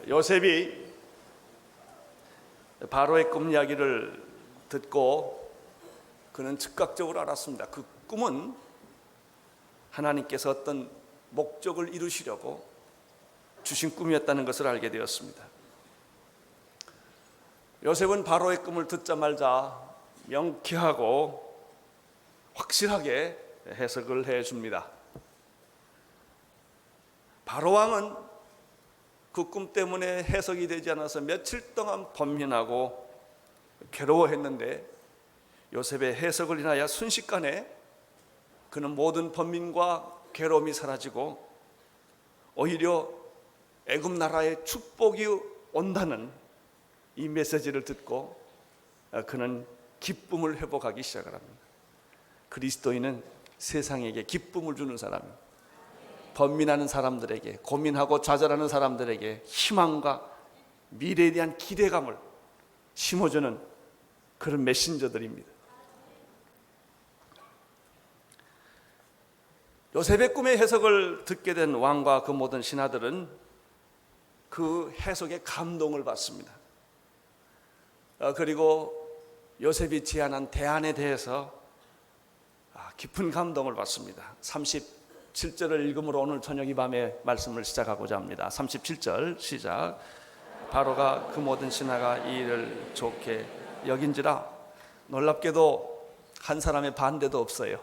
요셉이 바로의 꿈 이야기를 듣고 그는 즉각적으로 알았습니다. 그 꿈은 하나님께서 어떤 목적을 이루시려고 주신 꿈이었다는 것을 알게 되었습니다. 요셉은 바로의 꿈을 듣자마자 명쾌하고 확실하게 해석을 해줍니다. 바로 왕은 그 꿈 때문에 해석이 되지 않아서 며칠 동안 번민하고 괴로워했는데 요셉의 해석을 인하여 순식간에 그는 모든 번민과 괴로움이 사라지고 오히려 애굽 나라의 축복이 온다는 이 메시지를 듣고 그는 기쁨을 회복하기 시작을 합니다. 그리스도인은 세상에게 기쁨을 주는 사람입니다. 번민하는 사람들에게, 고민하고 좌절하는 사람들에게 희망과 미래에 대한 기대감을 심어주는 그런 메신저들입니다. 요셉의 꿈의 해석을 듣게 된 왕과 그 모든 신하들은 그 해석에 감동을 받습니다. 그리고 요셉이 제안한 대안에 대해서 깊은 감동을 받습니다. 37절을 읽음으로 오늘 저녁 이 밤에 말씀을 시작하고자 합니다. 37절 시작. 바로가 그 모든 신하가 이 일을 좋게 여긴지라 놀랍게도 한 사람의 반대도 없어요.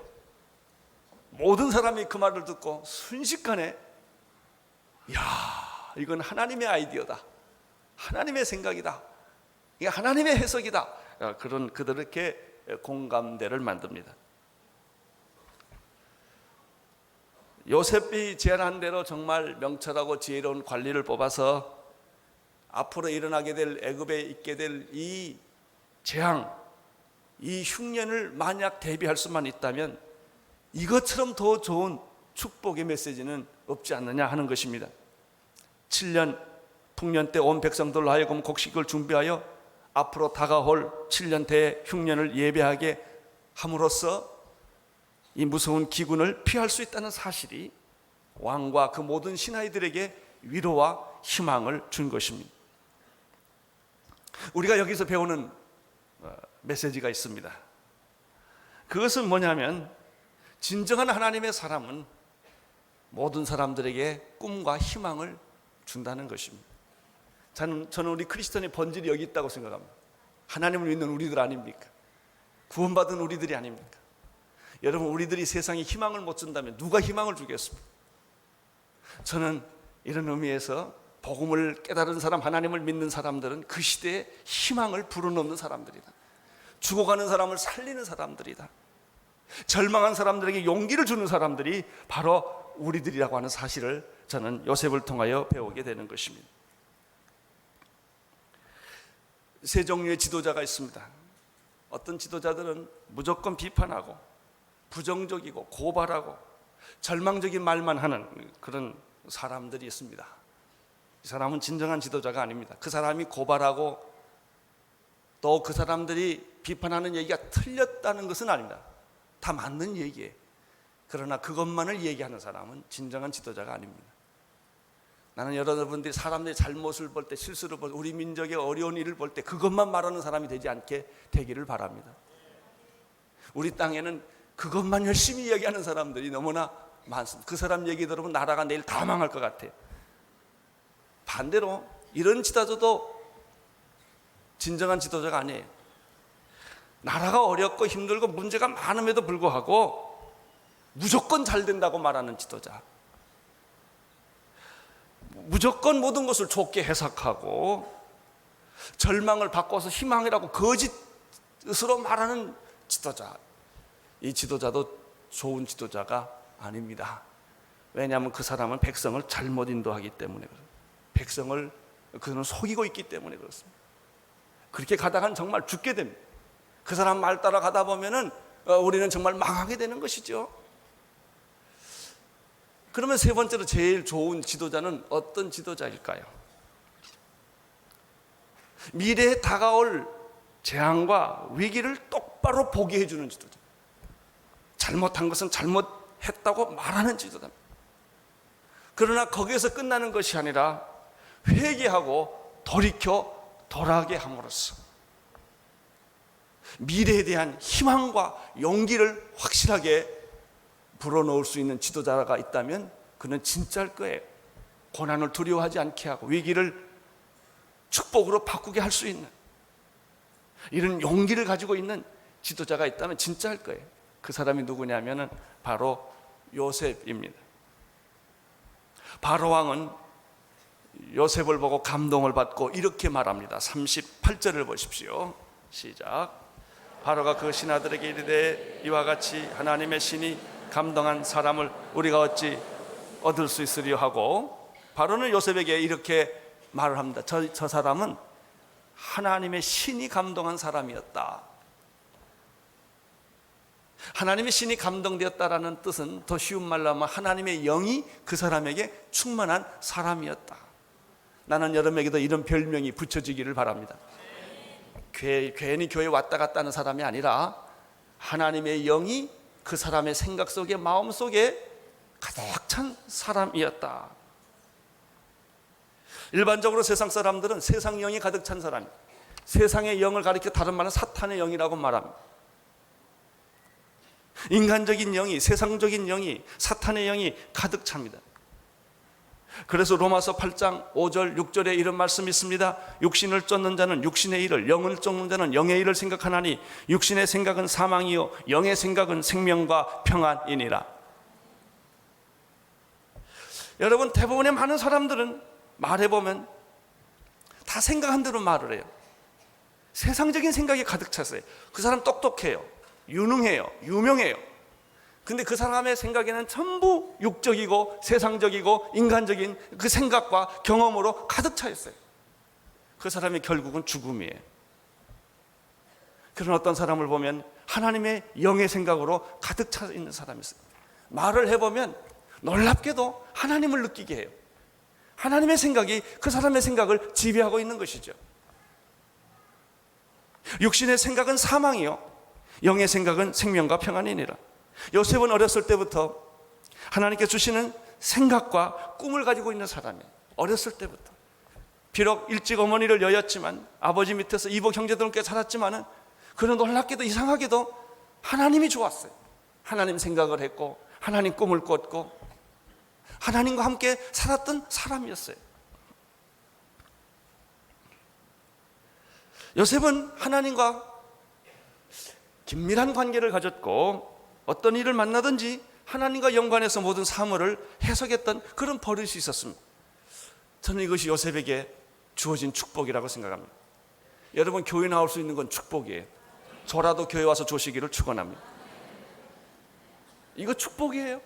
모든 사람이 그 말을 듣고 순식간에 이건 하나님의 아이디어다, 하나님의 생각이다, 이게 하나님의 해석이다, 그런 그들에게 공감대를 만듭니다. 요셉이 제안한 대로 정말 명철하고 지혜로운 관리를 뽑아서 앞으로 일어나게 될 애굽에 있게 될 이 재앙, 이 흉년을 만약 대비할 수만 있다면 이것처럼 더 좋은 축복의 메시지는 없지 않느냐 하는 것입니다. 7년 풍년 때 온 백성들로 하여금 곡식을 준비하여 앞으로 다가올 7년 대 흉년을 예배하게 함으로써 이 무서운 기근을 피할 수 있다는 사실이 왕과 그 모든 신하들에게 위로와 희망을 준 것입니다. 우리가 여기서 배우는 메시지가 있습니다. 그것은 뭐냐면 진정한 하나님의 사람은 모든 사람들에게 꿈과 희망을 준다는 것입니다. 저는 우리 크리스천의 본질이 여기 있다고 생각합니다. 하나님을 믿는 우리들 아닙니까? 구원받은 우리들이 아닙니까? 여러분, 우리들이 세상에 희망을 못 준다면 누가 희망을 주겠습니까? 저는 이런 의미에서 복음을 깨달은 사람, 하나님을 믿는 사람들은 그 시대에 희망을 불어넣는 사람들이다. 죽어가는 사람을 살리는 사람들이다. 절망한 사람들에게 용기를 주는 사람들이 바로 우리들이라고 하는 사실을 저는 요셉을 통하여 배우게 되는 것입니다. 세 종류의 지도자가 있습니다. 어떤 지도자들은 무조건 비판하고 부정적이고 고발하고 절망적인 말만 하는 그런 사람들이 있습니다. 이 사람은 진정한 지도자가 아닙니다. 그 사람이 고발하고 또 그 사람들이 비판하는 얘기가 틀렸다는 것은 아닙니다. 다 맞는 얘기예요. 그러나 그것만을 얘기하는 사람은 진정한 지도자가 아닙니다. 나는 여러분들이 사람들의 잘못을 볼 때, 실수를 볼 때, 우리 민족의 어려운 일을 볼 때 그것만 말하는 사람이 되지 않게 되기를 바랍니다. 우리 땅에는 그것만 열심히 얘기하는 사람들이 너무나 많습니다. 그 사람 얘기 들으면 나라가 내일 다 망할 것 같아요. 반대로 이런 지도자도 진정한 지도자가 아니에요. 나라가 어렵고 힘들고 문제가 많음에도 불구하고 무조건 잘 된다고 말하는 지도자, 무조건 모든 것을 좋게 해석하고 절망을 바꿔서 희망이라고 거짓으로 말하는 지도자, 이 지도자도 좋은 지도자가 아닙니다. 왜냐하면 그 사람은 백성을 잘못 인도하기 때문에 그렇습니다. 백성을 그는 속이고 있기 때문에 그렇습니다. 그렇게 가다간 정말 죽게 됩니다. 그 사람 말 따라 가다 보면은 우리는 정말 망하게 되는 것이죠. 그러면 세 번째로 제일 좋은 지도자는 어떤 지도자일까요? 미래에 다가올 재앙과 위기를 똑바로 보게 해주는 지도자. 잘못한 것은 잘못했다고 말하는 지도자입니다. 그러나 거기에서 끝나는 것이 아니라 회개하고 돌이켜 돌아가게 함으로써 미래에 대한 희망과 용기를 확실하게 불어넣을 수 있는 지도자가 있다면 그는 진짜일 거예요. 고난을 두려워하지 않게 하고 위기를 축복으로 바꾸게 할 수 있는 이런 용기를 가지고 있는 지도자가 있다면 진짜일 거예요. 그 사람이 누구냐면은 바로 요셉입니다. 바로 왕은 요셉을 보고 감동을 받고 이렇게 말합니다. 38절을 보십시오. 시작. 바로가 그 신하들에게 이르되 이와 같이 하나님의 신이 감동한 사람을 우리가 어찌 얻을 수 있으려 하고, 바로는 요셉에게 이렇게 말을 합니다. 저 사람은 하나님의 신이 감동한 사람이었다. 하나님의 신이 감동되었다라는 뜻은 더 쉬운 말로 하면 하나님의 영이 그 사람에게 충만한 사람이었다. 나는 여러분에게도 이런 별명이 붙여지기를 바랍니다. 괜히 교회 왔다 갔다 하는 사람이 아니라 하나님의 영이 그 사람의 생각 속에, 마음 속에 가득 찬 사람이었다. 일반적으로 세상 사람들은 세상 영이 가득 찬 사람, 세상의 영을 가리켜 다른 말은 사탄의 영이라고 말합니다. 인간적인 영이, 세상적인 영이, 사탄의 영이 가득 찹니다. 그래서 로마서 8장 5절 6절에 이런 말씀이 있습니다. 육신을 쫓는 자는 육신의 일을, 영을 쫓는 자는 영의 일을 생각하나니 육신의 생각은 사망이요 영의 생각은 생명과 평안이니라. 여러분, 대부분의 많은 사람들은 말해보면 다 생각한 대로 말을 해요. 세상적인 생각이 가득 찼어요. 그 사람 똑똑해요, 유능해요, 유명해요. 근데 그 사람의 생각에는 전부 육적이고 세상적이고 인간적인 그 생각과 경험으로 가득 차 있어요. 그 사람이 결국은 죽음이에요. 그런 어떤 사람을 보면 하나님의 영의 생각으로 가득 차 있는 사람이 있어요. 말을 해보면 놀랍게도 하나님을 느끼게 해요. 하나님의 생각이 그 사람의 생각을 지배하고 있는 것이죠. 육신의 생각은 사망이요 영의 생각은 생명과 평안이니라. 요셉은 어렸을 때부터 하나님께 주시는 생각과 꿈을 가지고 있는 사람이에요. 어렸을 때부터. 비록 일찍 어머니를 여였지만, 아버지 밑에서 이복 형제들과 함께 살았지만, 그는 놀랍게도 이상하게도 하나님이 좋았어요. 하나님 생각을 했고 하나님 꿈을 꿨고 하나님과 함께 살았던 사람이었어요. 요셉은 하나님과 긴밀한 관계를 가졌고 어떤 일을 만나든지 하나님과 연관해서 모든 사물을 해석했던 그런 버릇이 있었습니다. 저는 이것이 요셉에게 주어진 축복이라고 생각합니다. 여러분, 교회 나올 수 있는 건 축복이에요. 저라도 교회 와서 조시기를 축원합니다. 이거 축복이에요.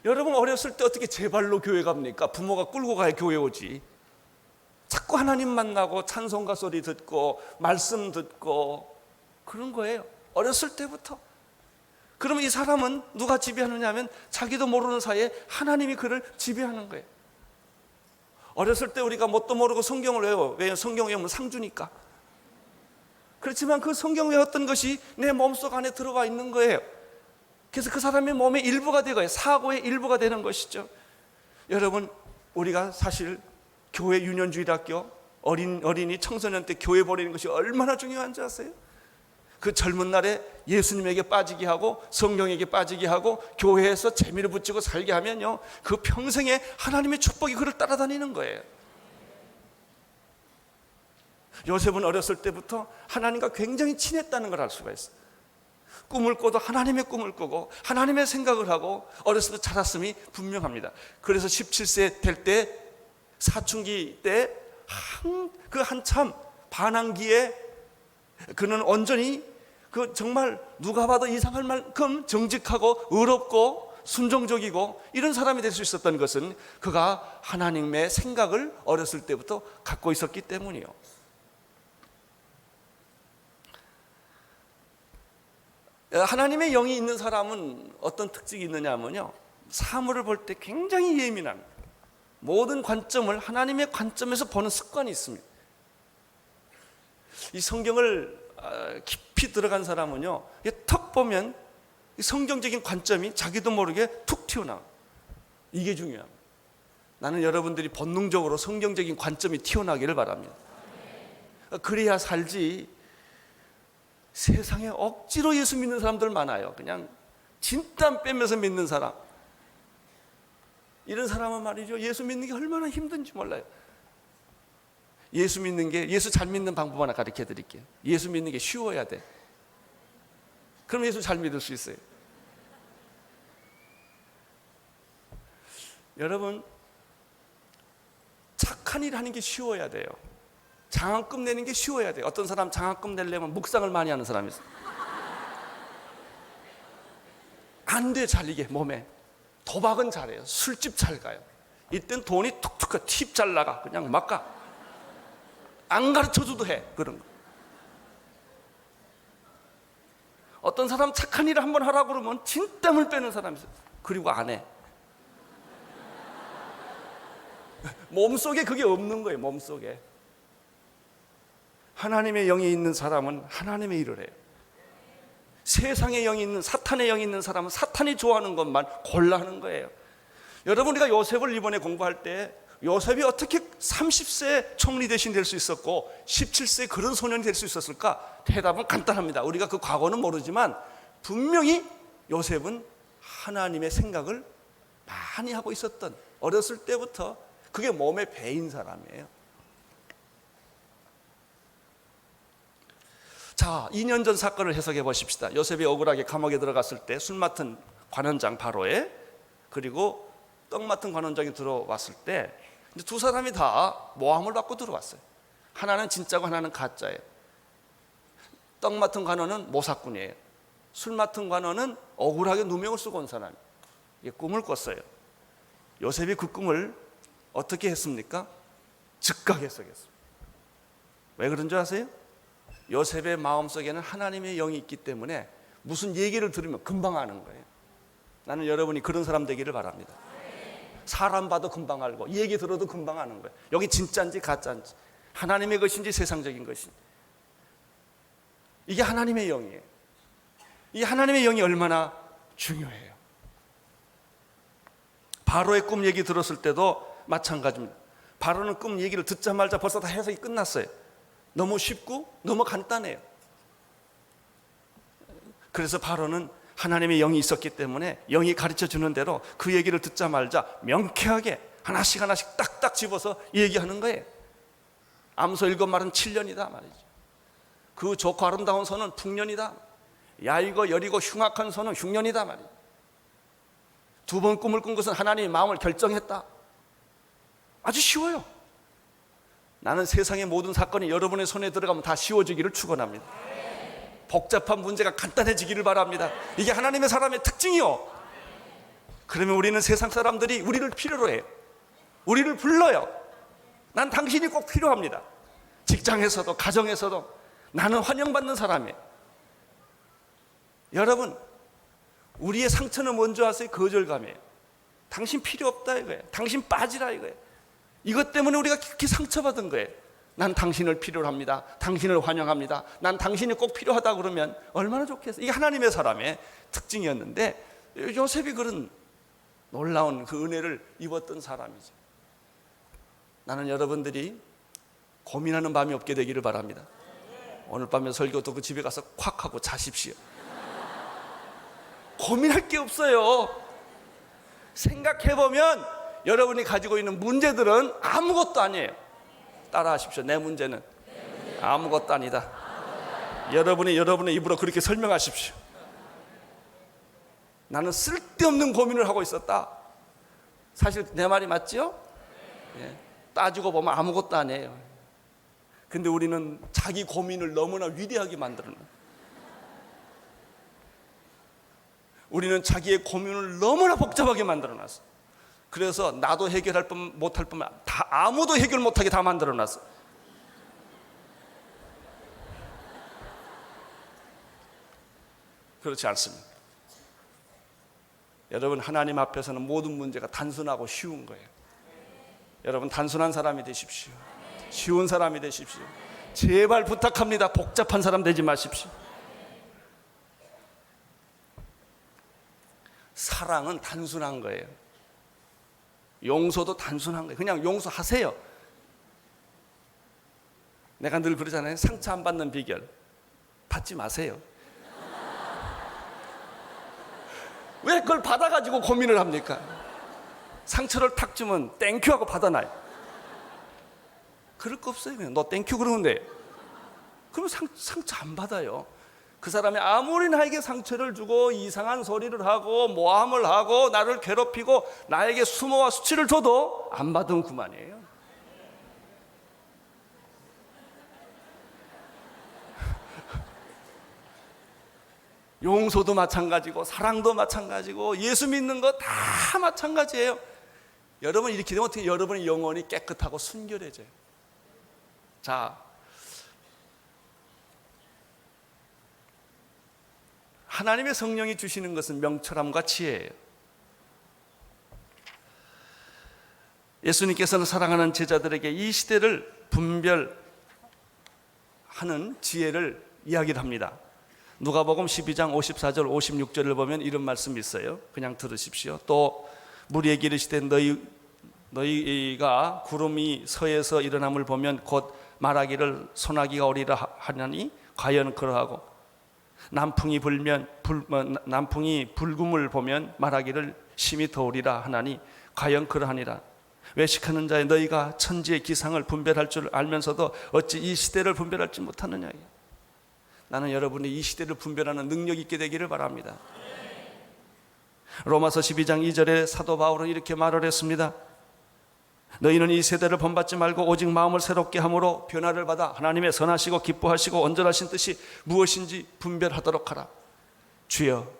여러분, 어렸을 때 어떻게 제 발로 교회 갑니까? 부모가 끌고 가야 교회 오지. 자꾸 하나님 만나고 찬송가 소리 듣고 말씀 듣고 그런 거예요. 어렸을 때부터. 그러면 이 사람은 누가 지배하느냐 하면 자기도 모르는 사이에 하나님이 그를 지배하는 거예요. 어렸을 때 우리가 뭣도 모르고 성경을 외워. 왜? 성경 외우면 상 주니까. 그렇지만 그 성경 외웠던 것이 내 몸속 안에 들어가 있는 거예요. 그래서 그 사람의 몸의 일부가 되고요. 사고의 일부가 되는 것이죠. 여러분, 우리가 사실 교회 유년주일학교 어린이 청소년 때 교회 보내는 것이 얼마나 중요한지 아세요? 그 젊은 날에 예수님에게 빠지게 하고 성경에게 빠지게 하고 교회에서 재미를 붙이고 살게 하면요, 그 평생에 하나님의 축복이 그를 따라다니는 거예요. 요셉은 어렸을 때부터 하나님과 굉장히 친했다는 걸 알 수가 있어요. 꿈을 꿔도 하나님의 꿈을 꾸고 하나님의 생각을 하고 어렸을 때 자랐음이 분명합니다. 그래서 17세 될 때, 사춘기 때 그 한참 반항기에 그는 온전히 그 정말 누가 봐도 이상할 만큼 정직하고 의롭고 순종적이고 이런 사람이 될 수 있었던 것은 그가 하나님의 생각을 어렸을 때부터 갖고 있었기 때문이요. 하나님의 영이 있는 사람은 어떤 특징이 있느냐 하면요, 사물을 볼 때 굉장히 예민합니다. 모든 관점을 하나님의 관점에서 보는 습관이 있습니다. 이 성경을 깊이 들어간 사람은요, 턱 보면 성경적인 관점이 자기도 모르게 툭 튀어나와요. 이게 중요합니다. 나는 여러분들이 본능적으로 성경적인 관점이 튀어나기를 바랍니다. 그래야 살지. 세상에 억지로 예수 믿는 사람들 많아요. 그냥 진땀 빼면서 믿는 사람. 이런 사람은 말이죠, 예수 믿는 게 얼마나 힘든지 몰라요. 예수 믿는 게, 예수 잘 믿는 방법 하나 가르쳐 드릴게요. 예수 믿는 게 쉬워야 돼. 그럼 예수 잘 믿을 수 있어요. 여러분, 착한 일 하는 게 쉬워야 돼요. 장학금 내는 게 쉬워야 돼요. 어떤 사람 장학금 내려면 묵상을 많이 하는 사람이 있어요. 안 돼, 잘 이게 몸에. 도박은 잘해요. 술집 잘 가요. 이땐 돈이 툭툭 팁 잘 나가. 그냥 막 가. 안 가르쳐줘도 해. 그런 거. 어떤 사람 착한 일을 한번 하라고 그러면 진땀을 빼는 사람이 있어요. 그리고 안 해. 몸속에 그게 없는 거예요. 몸속에. 하나님의 영이 있는 사람은 하나님의 일을 해요. 세상의 영이 있는, 사탄의 영이 있는 사람은 사탄이 좋아하는 것만 골라 하는 거예요. 여러분, 우리가 요셉을 이번에 공부할 때 요셉이 어떻게 30세 총리 대신 될 수 있었고 17세 그런 소년이 될 수 있었을까? 대답은 간단합니다. 우리가 그 과거는 모르지만 분명히 요셉은 하나님의 생각을 많이 하고 있었던, 어렸을 때부터 그게 몸에 배인 사람이에요. 자, 2년 전 사건을 해석해 보십시다. 요셉이 억울하게 감옥에 들어갔을 때 술 맡은 관원장 바로에, 그리고 떡 맡은 관원장이 들어왔을 때 이제 두 사람이 다 모함을 받고 들어왔어요. 하나는 진짜고 하나는 가짜예요. 떡 맡은 관원은 모사꾼이에요. 술 맡은 관원은 억울하게 누명을 쓰고 온 사람이에요. 꿈을 꿨어요. 요셉이 그 꿈을 어떻게 했습니까? 즉각 해석했어요. 왜 그런 줄 아세요? 요셉의 마음속에는 하나님의 영이 있기 때문에 무슨 얘기를 들으면 금방 아는 거예요. 나는 여러분이 그런 사람 되기를 바랍니다. 사람 봐도 금방 알고, 얘기 들어도 금방 아는 거예요. 여기 진짜인지 가짜인지, 하나님의 것인지 세상적인 것인지. 이게 하나님의 영이에요. 이 하나님의 영이 얼마나 중요해요. 바로의 꿈 얘기 들었을 때도 마찬가지입니다. 바로는 꿈 얘기를 듣자마자 벌써 다 해석이 끝났어요. 너무 쉽고 너무 간단해요. 그래서 바로는 하나님의 영이 있었기 때문에 영이 가르쳐 주는 대로 그 얘기를 듣자 말자 명쾌하게 하나씩 하나씩 딱딱 집어서 얘기하는 거예요. 암소 7마리는 7년이다 말이죠. 그 좋고 아름다운 소는 풍년이다. 야이고 여리고 흉악한 소는 흉년이다 말이죠. 두 번 꿈을 꾼 것은 하나님의 마음을 결정했다. 아주 쉬워요. 나는 세상의 모든 사건이 여러분의 손에 들어가면 다 쉬워지기를 축원합니다. 복잡한 문제가 간단해지기를 바랍니다. 이게 하나님의 사람의 특징이요. 그러면 우리는 세상 사람들이 우리를 필요로 해요. 우리를 불러요. 난 당신이 꼭 필요합니다. 직장에서도 가정에서도 나는 환영받는 사람이에요. 여러분, 우리의 상처는 뭔지 아세요? 거절감이에요. 당신 필요 없다 이거예요. 당신 빠지라 이거예요. 이것 때문에 우리가 깊이 상처받은 거예요. 난 당신을 필요로 합니다. 당신을 환영합니다. 난 당신이 꼭 필요하다 그러면 얼마나 좋겠어요. 이게 하나님의 사람의 특징이었는데 요셉이 그런 놀라운 그 은혜를 입었던 사람이죠. 나는 여러분들이 고민하는 밤이 없게 되기를 바랍니다. 오늘 밤에 설교 듣고 집에 가서 콱 하고 자십시오. 고민할 게 없어요. 생각해보면 여러분이 가지고 있는 문제들은 아무것도 아니에요. 따라하십시오. 내 문제는 아무것도 아니다. 여러분의 입으로 그렇게 설명하십시오. 나는 쓸데없는 고민을 하고 있었다. 사실 내 말이 맞죠? 예. 따지고 보면 아무것도 아니에요. 근데 우리는 자기 고민을 너무나 위대하게 만들어놔요. 우리는 자기의 고민을 너무나 복잡하게 만들어놨어. 그래서 나도 해결할 뿐 못할 뿐만 다 아무도 해결 못하게 다 만들어놨어. 그렇지 않습니다. 여러분, 하나님 앞에서는 모든 문제가 단순하고 쉬운 거예요. 여러분, 단순한 사람이 되십시오. 쉬운 사람이 되십시오. 제발 부탁합니다. 복잡한 사람 되지 마십시오. 사랑은 단순한 거예요. 용서도 단순한 거예요. 그냥 용서하세요. 내가 늘 그러잖아요. 상처 안 받는 비결, 받지 마세요. 왜 그걸 받아가지고 고민을 합니까? 상처를 탁 주면 땡큐 하고 받아놔요. 그럴 거 없어요. 그냥 너 땡큐 그러는데 그러면 상처 안 받아요. 그 사람이 아무리 나에게 상처를 주고 이상한 소리를 하고 모함을 하고 나를 괴롭히고 나에게 수모와 수치를 줘도 안 받으면 그만이에요. 용서도 마찬가지고 사랑도 마찬가지고 예수 믿는 거 다 마찬가지예요. 여러분 이렇게 되면 어떻게 여러분의 영혼이 깨끗하고 순결해져요. 자, 하나님의 성령이 주시는 것은 명철함과 지혜예요. 예수님께서는 사랑하는 제자들에게 이 시대를 분별하는 지혜를 이야기를 합니다. 누가복음 12장 54절 56절을 보면 이런 말씀이 있어요. 그냥 들으십시오. 또 무리에게 이르시되 너희가 구름이 서에서 일어남을 보면 곧 말하기를 소나기가 오리라 하나니 과연 그러하고 남풍이 불금을 보면 말하기를 심히 더우리라 하나니 과연 그러하니라. 외식하는 자의 너희가 천지의 기상을 분별할 줄 알면서도 어찌 이 시대를 분별할지 못하느냐. 나는 여러분이 이 시대를 분별하는 능력 있게 되기를 바랍니다. 로마서 12장 2절에 사도 바울은 이렇게 말을 했습니다. 너희는 이 세대를 본받지 말고 오직 마음을 새롭게 함으로 변화를 받아 하나님의 선하시고 기뻐하시고 온전하신 뜻이 무엇인지 분별하도록 하라. 주여,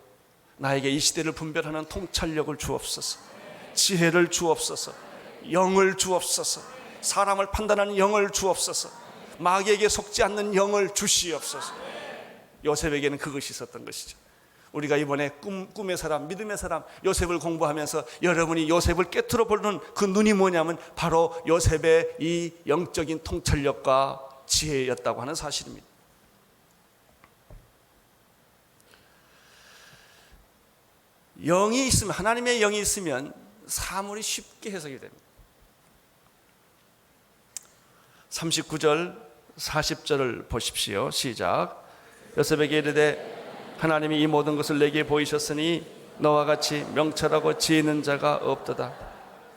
나에게 이 시대를 분별하는 통찰력을 주옵소서. 지혜를 주옵소서. 영을 주옵소서. 사람을 판단하는 영을 주옵소서. 마귀에게 속지 않는 영을 주시옵소서. 요셉에게는 그것이 있었던 것이죠. 우리가 이번에 꿈의 사람, 믿음의 사람 요셉을 공부하면서 여러분이 요셉을 깨트려 보는 그 눈이 뭐냐면 바로 요셉의 이 영적인 통찰력과 지혜였다고 하는 사실입니다. 영이 있으면, 하나님의 영이 있으면 사물이 쉽게 해석이 됩니다. 39절 40절을 보십시오. 시작. 요셉에게 이르되 하나님이 이 모든 것을 내게 보이셨으니 너와 같이 명철하고 지혜 있는 자가 없도다.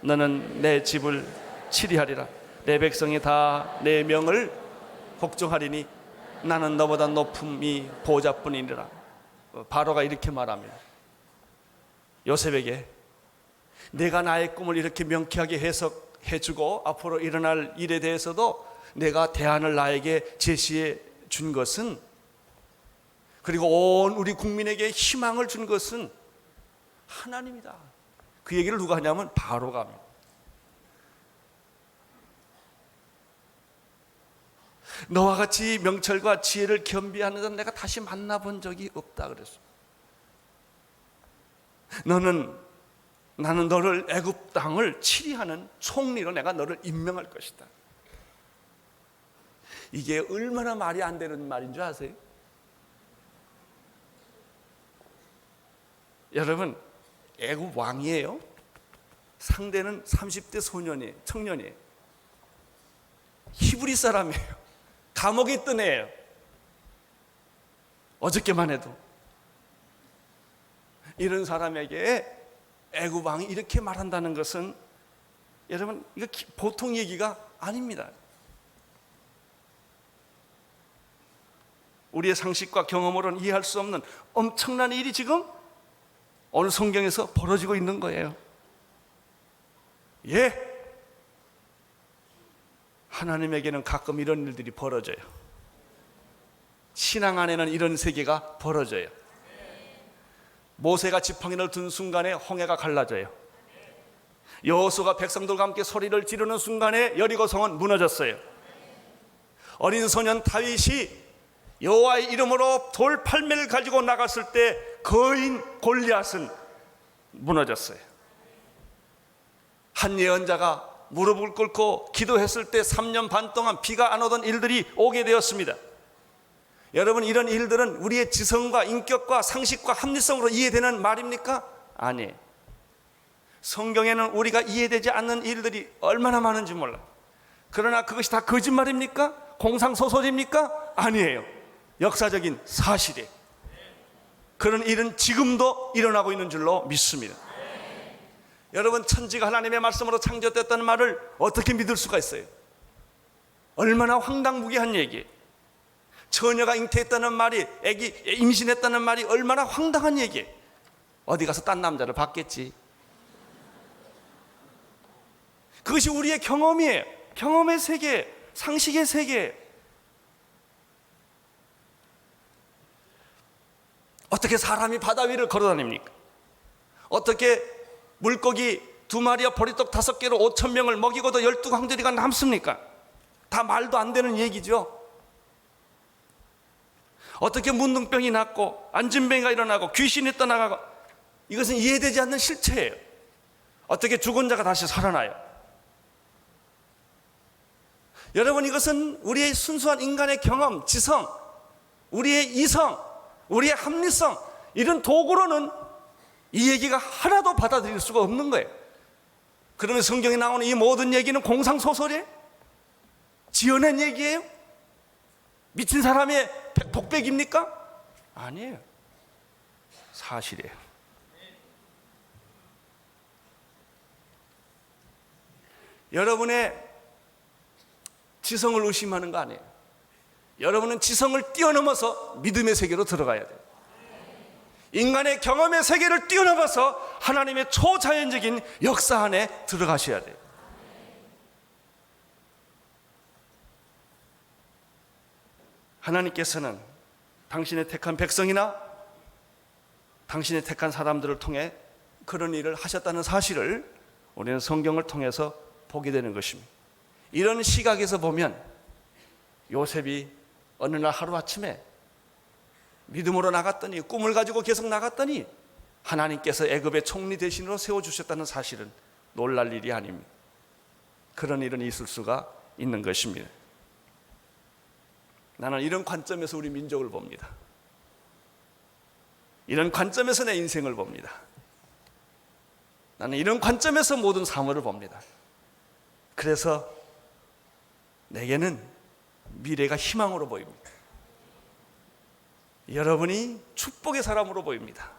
너는 내 집을 치리하리라. 내 백성이 다 내 명을 복종하리니 나는 너보다 높음이 보좌뿐이니라. 바로가 이렇게 말합니다. 요셉에게 내가 나의 꿈을 이렇게 명쾌하게 해석해주고 앞으로 일어날 일에 대해서도 내가 대안을 나에게 제시해 준 것은, 그리고 온 우리 국민에게 희망을 준 것은 하나님이다. 그 얘기를 누가 하냐면 바로가 합니다. 너와 같이 명철과 지혜를 겸비하는 자는 내가 다시 만나본 적이 없다 그랬어. 나는 너를 애굽 땅을 치리하는 총리로 내가 너를 임명할 것이다. 이게 얼마나 말이 안 되는 말인 줄 아세요? 여러분, 애굽 왕이에요. 상대는 30대 청년이에요. 히브리 사람이에요. 감옥에 있던 애예요. 어저께만 해도. 이런 사람에게 애굽 왕이 이렇게 말한다는 것은 여러분, 이거 보통 얘기가 아닙니다. 우리의 상식과 경험으로는 이해할 수 없는 엄청난 일이 지금 오늘 성경에서 벌어지고 있는 거예요. 하나님에게는 가끔 이런 일들이 벌어져요. 신앙 안에는 이런 세계가 벌어져요. 모세가 지팡이를 든 순간에 홍해가 갈라져요. 여호수아가 백성들과 함께 소리를 지르는 순간에 여리고성은 무너졌어요. 어린 소년 다윗이 여호와의 이름으로 돌 8매를 가지고 나갔을 때 거인 골리앗은 무너졌어요. 한 예언자가 무릎을 꿇고 기도했을 때 3년 반 동안 비가 안 오던 일들이 오게 되었습니다. 여러분, 이런 일들은 우리의 지성과 인격과 상식과 합리성으로 이해되는 말입니까? 아니에요. 성경에는 우리가 이해되지 않는 일들이 얼마나 많은지 몰라. 그러나 그것이 다 거짓말입니까? 공상소설입니까? 아니에요. 역사적인 사실이에요. 그런 일은 지금도 일어나고 있는 줄로 믿습니다. 여러분, 천지가 하나님의 말씀으로 창조됐다는 말을 어떻게 믿을 수가 있어요? 얼마나 황당무계한 얘기예요. 처녀가 잉태했다는 말이, 아기 임신했다는 말이 얼마나 황당한 얘기예요. 어디 가서 딴 남자를 봤겠지. 그것이 우리의 경험이에요. 경험의 세계, 상식의 세계. 어떻게 사람이 바다 위를 걸어다닙니까? 어떻게 물고기 2마리와 보리떡 5개로 5,000명을 먹이고도 12광주리가 남습니까? 다 말도 안 되는 얘기죠. 어떻게 문둥병이 낫고 안진병이가 일어나고 귀신이 떠나가고, 이것은 이해되지 않는 실체예요. 어떻게 죽은 자가 다시 살아나요? 여러분, 이것은 우리의 순수한 인간의 경험, 지성, 우리의 이성, 우리의 합리성, 이런 도구로는 이 얘기가 하나도 받아들일 수가 없는 거예요. 그러면 성경에 나오는 이 모든 얘기는 공상소설이에요? 지어낸 얘기예요? 미친 사람의 독백입니까? 아니에요. 사실이에요. 여러분의 지성을 의심하는 거 아니에요. 여러분은 지성을 뛰어넘어서 믿음의 세계로 들어가야 돼요. 인간의 경험의 세계를 뛰어넘어서 하나님의 초자연적인 역사 안에 들어가셔야 돼요. 하나님께서는 당신의 택한 백성이나 당신의 택한 사람들을 통해 그런 일을 하셨다는 사실을 우리는 성경을 통해서 보게 되는 것입니다. 이런 시각에서 보면 요셉이 어느 날 하루아침에 믿음으로 나갔더니, 꿈을 가지고 계속 나갔더니 하나님께서 애굽의 총리 대신으로 세워주셨다는 사실은 놀랄 일이 아닙니다. 그런 일은 있을 수가 있는 것입니다. 나는 이런 관점에서 우리 민족을 봅니다. 이런 관점에서 내 인생을 봅니다. 나는 이런 관점에서 모든 사물을 봅니다. 그래서 내게는 미래가 희망으로 보입니다. 여러분이 축복의 사람으로 보입니다.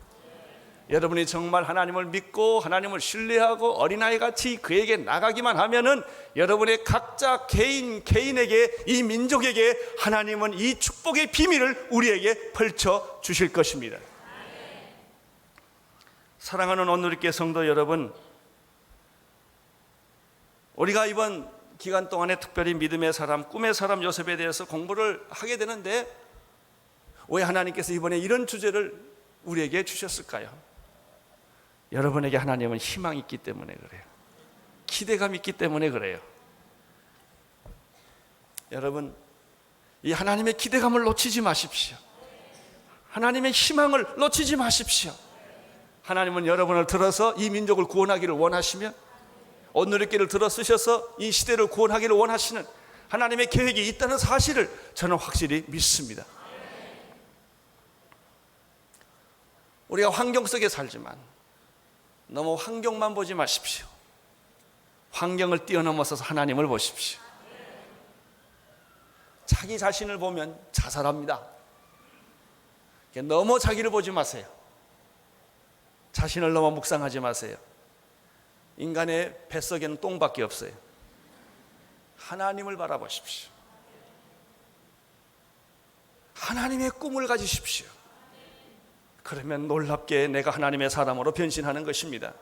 여러분이 정말 하나님을 믿고 하나님을 신뢰하고 어린아이같이 그에게 나가기만 하면은 여러분의 각자 개인에게, 이 민족에게 하나님은 이 축복의 비밀을 우리에게 펼쳐 주실 것입니다. 사랑하는 온누리교회 성도 여러분, 우리가 이번 기간 동안에 특별히 믿음의 사람, 꿈의 사람 요셉에 대해서 공부를 하게 되는데, 왜 하나님께서 이번에 이런 주제를 우리에게 주셨을까요? 여러분에게 하나님은 희망이 있기 때문에 그래요. 기대감이 있기 때문에 그래요. 여러분, 이 하나님의 기대감을 놓치지 마십시오. 하나님의 희망을 놓치지 마십시오. 하나님은 여러분을 들어서 이 민족을 구원하기를 원하시며, 온누리교회를 들어 쓰셔서 이 시대를 구원하기를 원하시는 하나님의 계획이 있다는 사실을 저는 확실히 믿습니다. 우리가 환경 속에 살지만 너무 환경만 보지 마십시오. 환경을 뛰어넘어서 하나님을 보십시오. 자기 자신을 보면 자살합니다. 너무 자기를 보지 마세요. 자신을 너무 묵상하지 마세요. 인간의 뱃속에는 똥밖에 없어요. 하나님을 바라보십시오. 하나님의 꿈을 가지십시오. 그러면 놀랍게 내가 하나님의 사람으로 변신하는 것입니다.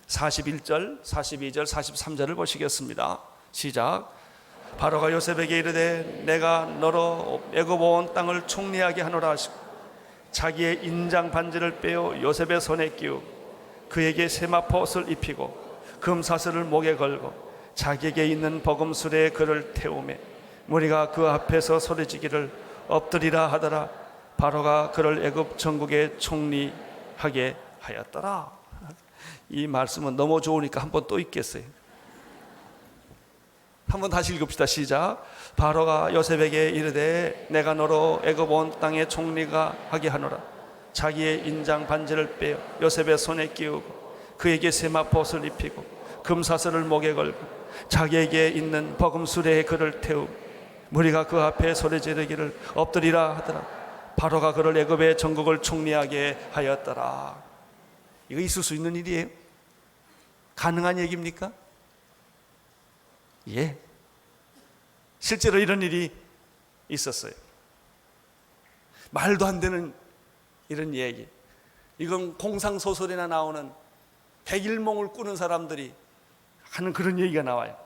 41절, 42절, 43절을 보시겠습니다. 시작. 바로가 요셉에게 이르되 내가 너로 애굽 온 땅을 총리하게 하노라 하시고 자기의 인장 반지를 빼어 요셉의 손에 끼우고 그에게 세마포 옷을 입히고 금사슬을 목에 걸고 자기에게 있는 버금술에 그를 태우매 무리가 그 앞에서 소리지기를 엎드리라 하더라. 바로가 그를 애굽 전국의 총리하게 하였더라. 이 말씀은 너무 좋으니까 한번 또 읽겠어요. 한번 다시 읽읍시다. 시작. 바로가 요셉에게 이르되 내가 너로 애굽 온 땅의 총리가 하게 하노라. 자기의 인장 반지를 빼어 요셉의 손에 끼우고 그에게 세마포옷을 입히고 금사슬을 목에 걸고 자기에게 있는 버금수레에 그를 태우고 무리가 그 앞에 소리 지르기를 엎드리라 하더라. 바로가 그를 애굽의 전국을 총리하게 하였더라. 이거 있을 수 있는 일이에요? 가능한 얘기입니까? 예, 실제로 이런 일이 있었어요. 말도 안 되는 이런 얘기. 이건 공상소설이나 나오는 백일몽을 꾸는 사람들이 하는 그런 얘기가 나와요.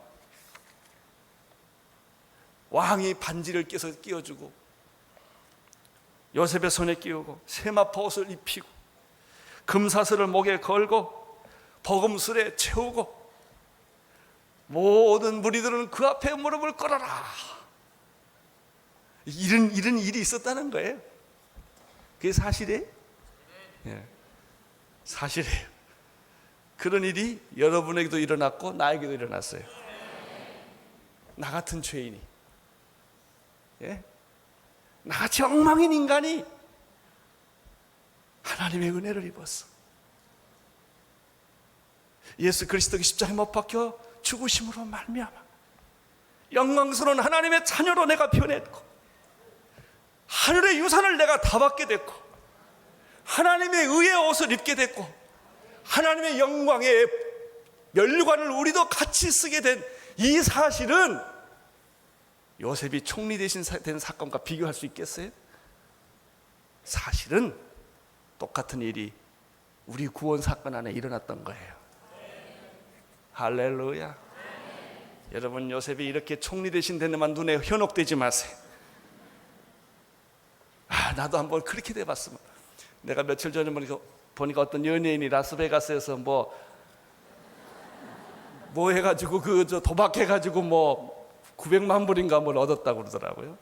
왕이 반지를 끼워주고 요셉의 손에 끼우고 세마포옷을 입히고 금사슬을 목에 걸고 버금술에 채우고 모든 무리들은 그 앞에 무릎을 꿇어라. 이런 일이 있었다는 거예요. 그게 사실이에요? 예, 사실이에요. 그런 일이 여러분에게도 일어났고 나에게도 일어났어요. 나 같은 죄인이, 예? 나같이 엉망인 인간이 하나님의 은혜를 입었어. 예수 그리스도가 십자가에 못 박혀 죽으심으로 말미암아 영광스러운 하나님의 자녀로 내가 변했고 하늘의 유산을 내가 다 받게 됐고 하나님의 의의 옷을 입게 됐고 하나님의 영광의 면류관을 우리도 같이 쓰게 된 이 사실은 요셉이 총리 된 사건과 비교할 수 있겠어요? 사실은 똑같은 일이 우리 구원 사건 안에 일어났던 거예요. 할렐루야. 여러분, 요셉이 이렇게 총리 되신 데만 눈에 현혹되지 마세요. 나도 한번 그렇게 돼봤으면. 내가 며칠 전에 보니까 어떤 연예인이 라스베가스에서 뭐 해가지고 도박해가지고 900만 불인가 뭘 얻었다고 그러더라고요.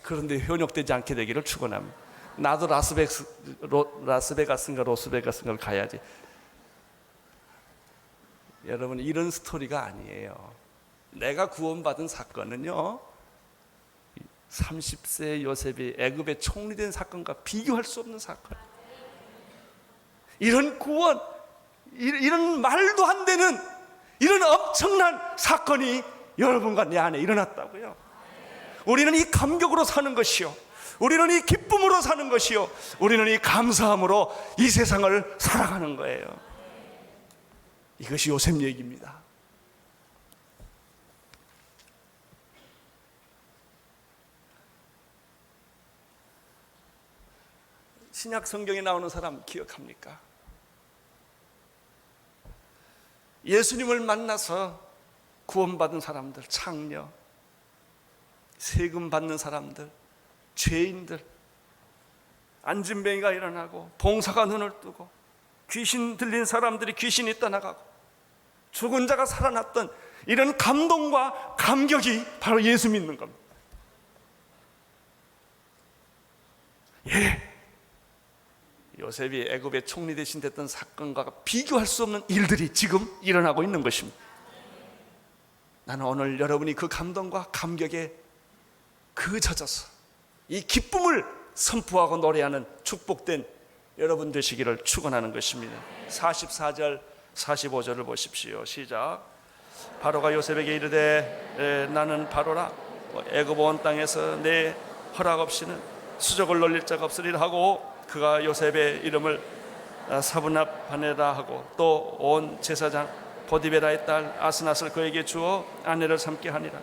그런데 현혹되지 않게 되기를 축원합니다. 나도 라스베가스인가 로스베가스인가를 가야지. 여러분, 이런 스토리가 아니에요. 내가 구원받은 사건은요 30세 요셉이 애굽의 총리된 사건과 비교할 수 없는 사건. 이런 구원, 이런 말도 안 되는 이런 엄청난 사건이 여러분과 내 안에 일어났다고요. 우리는 이 감격으로 사는 것이요, 우리는 이 기쁨으로 사는 것이요, 우리는 이 감사함으로 이 세상을 살아가는 거예요. 이것이 요셉 얘기입니다. 신약 성경에 나오는 사람 기억합니까? 예수님을 만나서 구원받은 사람들, 창녀, 세금 받는 사람들, 죄인들, 안진뱅이가 일어나고 봉사가 눈을 뜨고 귀신 들린 사람들이 귀신이 떠나가고 죽은 자가 살아났던 이런 감동과 감격이 바로 예수 믿는 겁니다. 예, 요셉이 애굽의 총리 대신 됐던 사건과 비교할 수 없는 일들이 지금 일어나고 있는 것입니다. 나는 오늘 여러분이 그 감동과 감격에 젖어서 이 기쁨을 선포하고 노래하는 축복된 여러분 되시기를 축원하는 것입니다. 44절 45절을 보십시오. 시작. 바로가 요셉에게 이르되 나는 바로라 애굽 온 땅에서 내 허락 없이는 수족을 놀릴 자가 없으리라 하고, 그가 요셉의 이름을 사브납하네라 하고 또 온 제사장 보디베라의 딸 아스낫을 그에게 주어 아내를 삼게 하니라.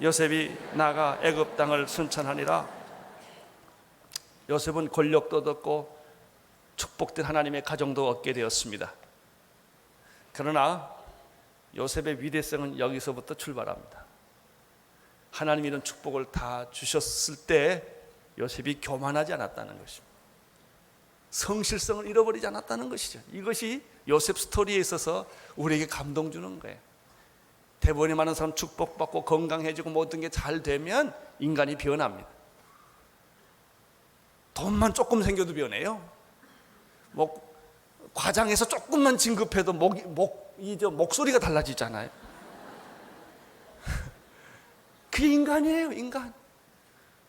요셉이 나가 애굽 땅을 순찰하니라. 요셉은 권력도 얻었고 축복된 하나님의 가정도 얻게 되었습니다. 그러나 요셉의 위대성은 여기서부터 출발합니다. 하나님이 이런 축복을 다 주셨을 때 요셉이 교만하지 않았다는 것입니다. 성실성을 잃어버리지 않았다는 것이죠. 이것이 요셉 스토리에 있어서 우리에게 감동 주는 거예요. 대본에 많은 사람 축복받고 건강해지고 모든 게 잘 되면 인간이 변합니다. 돈만 조금 생겨도 변해요. 과장해서 조금만 진급해도 목소리가 달라지잖아요. 그게 인간이에요, 인간.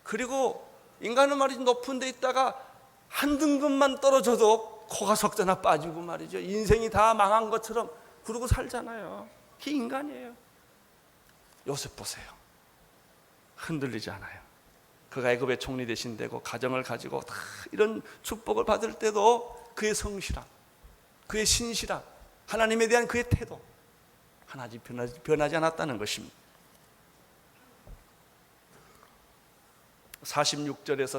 그리고 인간은 말이지 높은 데 있다가 한 등급만 떨어져도 코가 석자나 빠지고 말이죠. 인생이 다 망한 것처럼 그러고 살잖아요. 그게 인간이에요. 요셉 보세요. 흔들리지 않아요. 그가 애굽의 총리 대신 되고 가정을 가지고 다 이런 축복을 받을 때도 그의 성실함, 그의 신실함, 하나님에 대한 그의 태도 하나도 변하지 않았다는 것입니다. 46절에서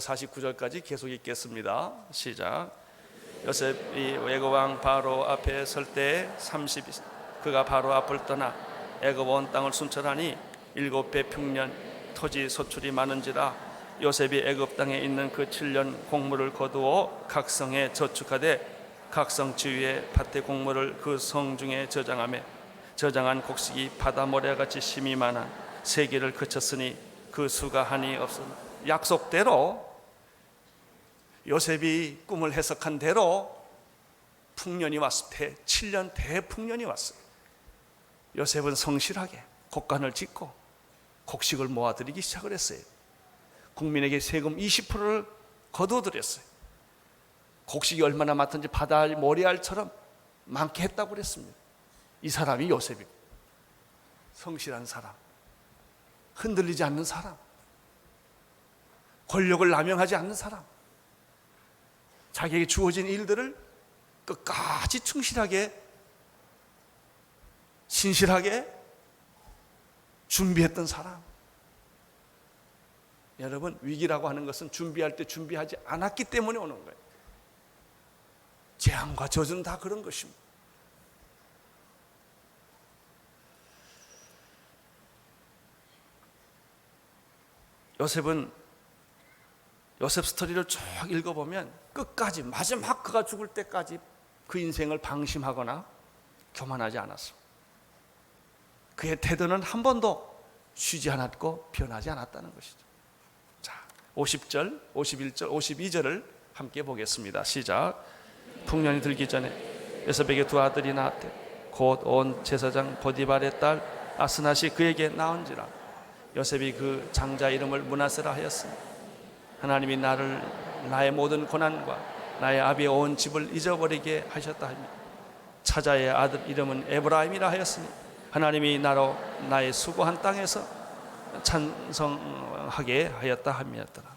49절까지 계속 읽겠습니다. 시작. 요셉이 애굽 왕 바로 앞에 설 때 30이 그가 바로 앞을 떠나 애굽 온 땅을 순찰하니 7배 평년 토지 소출이 많은지라 요셉이 애굽 땅에 있는 그 7년 곡물을 거두어 각 성에 저축하되 각 성 지위의 밭의 곡물을 그 성 중에 저장하며 저장한 곡식이 바다 모래같이 심이 많아 세기를 그쳤으니 그 수가 한이 없으나 약속대로 요셉이 꿈을 해석한 대로 풍년이 왔을 때 7년 대풍년이 왔어요. 요셉은 성실하게 곡간을 짓고 곡식을 모아들이기 시작을 했어요. 국민에게 세금 20%를 거두어들였어요. 곡식이 얼마나 많든지 바다 모래알처럼 많게 했다고 그랬습니다. 이 사람이 요셉입니다. 성실한 사람, 흔들리지 않는 사람, 권력을 남용하지 않는 사람, 자기에게 주어진 일들을 끝까지 충실하게 신실하게 준비했던 사람. 여러분, 위기라고 하는 것은 준비할 때 준비하지 않았기 때문에 오는 거예요. 재앙과 저주는 다 그런 것입니다. 요셉 스토리를 쭉 읽어보면 끝까지 마지막 그가 죽을 때까지 그 인생을 방심하거나 교만하지 않았어. 그의 태도는 한 번도 쉬지 않았고 변하지 않았다는 것이죠. 자, 50절, 51절, 52절을 함께 보겠습니다. 시작. 풍년이 들기 전에 요셉에게 두 아들이 낳았대. 곧 온 제사장 보디발의 딸 아스낫이 그에게 낳은지라. 요셉이 그 장자 이름을 므낫세라 하였으니 하나님이 나의 모든 고난과 나의 아비의 온 집을 잊어버리게 하셨다 하며 차자의 아들 이름은 에브라임이라 하였으니 하나님이 나로 나의 수고한 땅에서 찬성하게 하였다 함이었더라.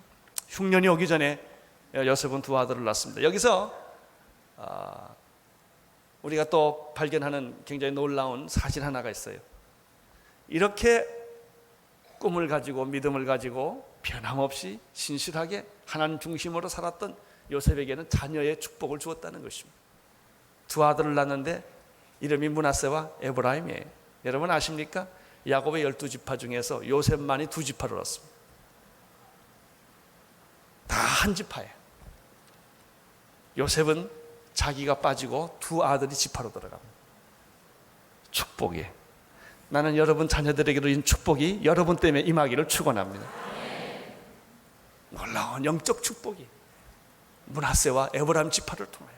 흉년이 오기 전에 요셉은 두 아들을 낳습니다. 여기서 우리가 또 발견하는 굉장히 놀라운 사실 하나가 있어요. 이렇게 꿈을 가지고 믿음을 가지고 변함없이 신실하게 하나님 중심으로 살았던 요셉에게는 자녀의 축복을 주었다는 것입니다. 두 아들을 낳았는데 이름이 므낫세와 에브라임이에요. 여러분 아십니까? 야곱의 12지파 중에서 요셉만이 2지파를 얻었습니다. 다 한 지파예요. 요셉은 자기가 빠지고 두 아들이 지파로 들어갑니다. 축복이. 나는 여러분 자녀들에게도 이 축복이 여러분 때문에 임하기를 축원합니다. 놀라운 영적 축복이 므낫세와 에브라임 지파를 통하여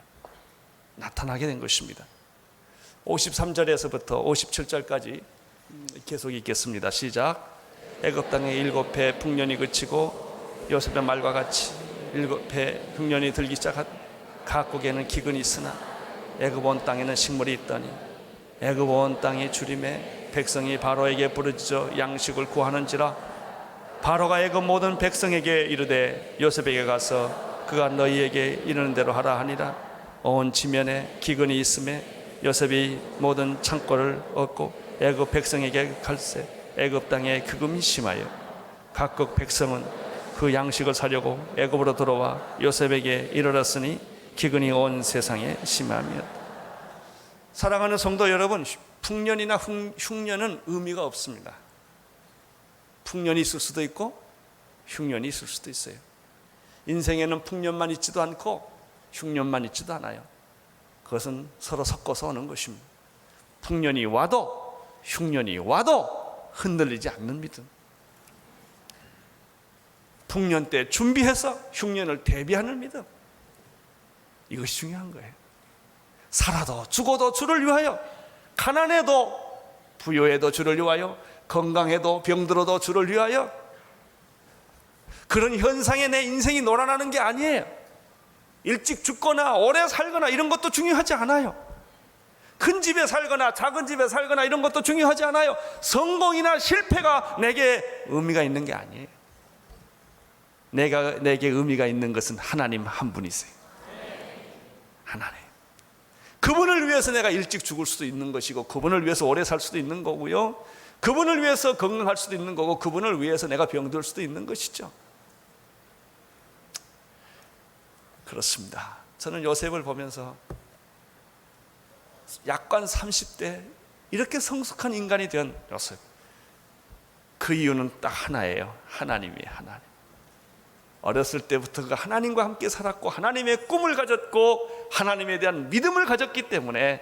나타나게 된 것입니다. 53절에서부터 57절까지 계속 읽겠습니다. 시작. 애굽 땅에 7해 풍년이 그치고 요셉의 말과 같이 7해 풍년이 들기 시작한 각국에는 기근이 있으나 애굽 온 땅에는 식물이 있더니 애굽 온 땅이 주림에 백성이 바로에게 부르짖어 양식을 구하는지라. 바로가 애굽 모든 백성에게 이르되 요셉에게 가서 그가 너희에게 이르는 대로 하라 하니라. 온 지면에 기근이 있음에 요셉이 모든 창고를 얻고 애굽 백성에게 갈새 애굽 땅에 기근이 심하여 각국 백성은 그 양식을 사려고 애굽으로 들어와 요셉에게 이르렀으니 기근이 온 세상에 심하였다. 사랑하는 성도 여러분, 풍년이나 흉년은 의미가 없습니다. 풍년이 있을 수도 있고 흉년이 있을 수도 있어요. 인생에는 풍년만 있지도 않고 흉년만 있지도 않아요. 그것은 서로 섞어서 오는 것입니다. 풍년이 와도 흉년이 와도 흔들리지 않는 믿음. 풍년 때 준비해서 흉년을 대비하는 믿음. 이것이 중요한 거예요. 살아도 죽어도 주를 위하여, 가난해도 부요해도 주를 위하여, 건강해도 병들어도 주를 위하여. 그런 현상에 내 인생이 놀아나는 게 아니에요. 일찍 죽거나 오래 살거나 이런 것도 중요하지 않아요. 큰 집에 살거나 작은 집에 살거나 이런 것도 중요하지 않아요. 성공이나 실패가 내게 의미가 있는 게 아니에요. 내게 의미가 있는 것은 하나님 한 분이세요. 하나님. 그분을 위해서 내가 일찍 죽을 수도 있는 것이고, 그분을 위해서 오래 살 수도 있는 거고요, 그분을 위해서 건강할 수도 있는 거고, 그분을 위해서 내가 병들 수도 있는 것이죠. 그렇습니다. 저는 요셉을 보면서 약관 30대 이렇게 성숙한 인간이 된 요셉, 그 이유는 딱 하나예요. 하나님이에요. 하나님. 어렸을 때부터 그가 하나님과 함께 살았고 하나님의 꿈을 가졌고 하나님에 대한 믿음을 가졌기 때문에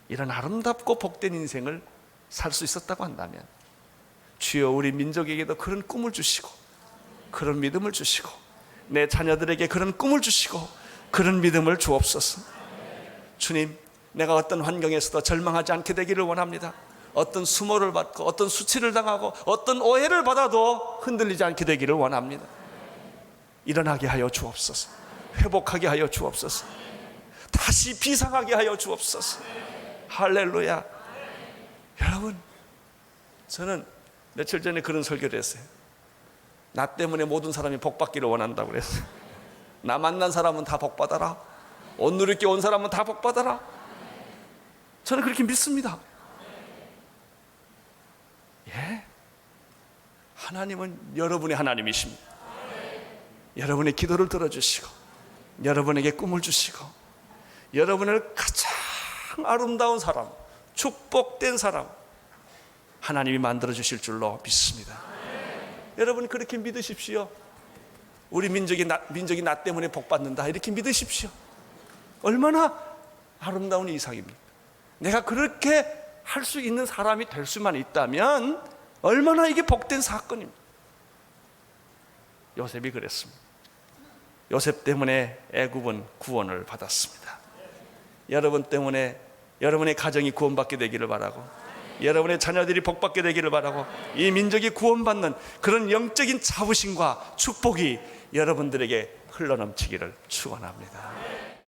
이런 아름답고 복된 인생을 살 수 있었다고 한다면, 주여 우리 민족에게도 그런 꿈을 주시고 그런 믿음을 주시고 내 자녀들에게 그런 꿈을 주시고 그런 믿음을 주옵소서. 주님, 내가 어떤 환경에서도 절망하지 않게 되기를 원합니다. 어떤 수모를 받고 어떤 수치를 당하고 어떤 오해를 받아도 흔들리지 않게 되기를 원합니다. 일어나게 하여 주옵소서. 회복하게 하여 주옵소서. 다시 비상하게 하여 주옵소서. 할렐루야. 여러분, 저는 며칠 전에 그런 설교를 했어요. 나 때문에 모든 사람이 복받기를 원한다고 그랬어요. 나 만난 사람은 다 복받아라. 옷 누리게 온 사람은 다 복받아라. 저는 그렇게 믿습니다. 예, 하나님은 여러분의 하나님이십니다. 여러분의 기도를 들어주시고 여러분에게 꿈을 주시고 여러분을 가장 아름다운 사람, 축복된 사람 하나님이 만들어 주실 줄로 믿습니다. 여러분 그렇게 믿으십시오. 우리 민족이 나 때문에 복받는다 이렇게 믿으십시오. 얼마나 아름다운 이상입니까? 내가 그렇게 할 수 있는 사람이 될 수만 있다면 얼마나 이게 복된 사건입니다. 요셉이 그랬습니다. 요셉 때문에 애굽은 구원을 받았습니다. 여러분 때문에 여러분의 가정이 구원받게 되기를 바라고, 여러분의 자녀들이 복받게 되기를 바라고, 이 민족이 구원받는 그런 영적인 자부심과 축복이 여러분들에게 흘러넘치기를 축원합니다.